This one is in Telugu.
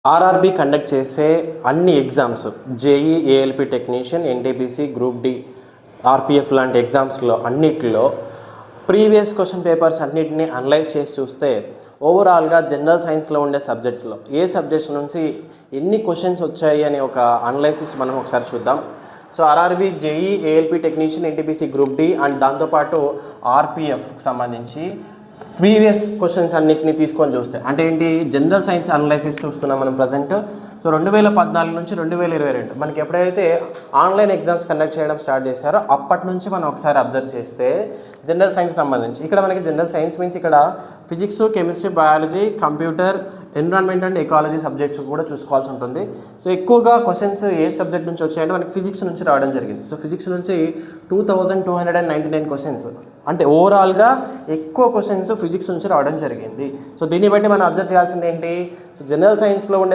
ఆర్ఆర్బి కండక్ట్ చేసే అన్ని exams JE, ALP technician, NTPC, group D, RPF లాంటి ఎగ్జామ్స్లో అన్నిటిలో ప్రీవియస్ క్వశ్చన్ పేపర్స్ అన్నిటిని అనలైజ్ చేసి చూస్తే ఓవరాల్గా జనరల్ సైన్స్లో ఉండే సబ్జెక్ట్స్లో ఏ సబ్జెక్ట్స్ నుంచి ఎన్ని క్వశ్చన్స్ వచ్చాయి అనే ఒక అనలైసిస్ మనం ఒకసారి చూద్దాం. So RRB, JE, ALP technician, NTPC, group D and దాంతోపాటు ఆర్పిఎఫ్కి సంబంధించి ప్రీవియస్ క్వశ్చన్స్ అన్నిటిని తీసుకొని చూస్తే అంటే ఏంటి, జనరల్ సైన్స్ అనలైసిస్ చూస్తున్నాం మనం ప్రజెంట్. సో 2014 నుంచి 2022 మనకి ఎప్పుడైతే ఆన్లైన్ ఎగ్జామ్స్ కండక్ట్ చేయడం స్టార్ట్ చేశారో అప్పటి నుంచి మనం ఒకసారి అబ్జర్వ్ చేస్తే జనరల్ సైన్స్ సంబంధించి ఇక్కడ మనకి జనరల్ సైన్స్ మీన్స్ ఇక్కడ physics, chemistry, biology, computer, environment and ecology subjects కూడా చూసుకోవాల్సి ఉంటుంది. సో ఎక్కువగా క్వశ్చన్స్ ఏ సబ్జెక్ట్ నుంచి వచ్చాయంటే మనకి ఫిజిక్స్ నుంచి రావడం జరిగింది. సో ఫిజిక్స్ నుంచి 2299 క్వశ్చన్స్, అంటే ఓవరాల్గా ఎక్కువ క్వశ్చన్స్ ఫిజిక్స్ నుంచి రావడం జరిగింది. సో దీన్ని బట్టి మనం అబ్జర్వ్ చేయాల్సింది ఏంటి, సో జనరల్ సైన్స్లో ఉండే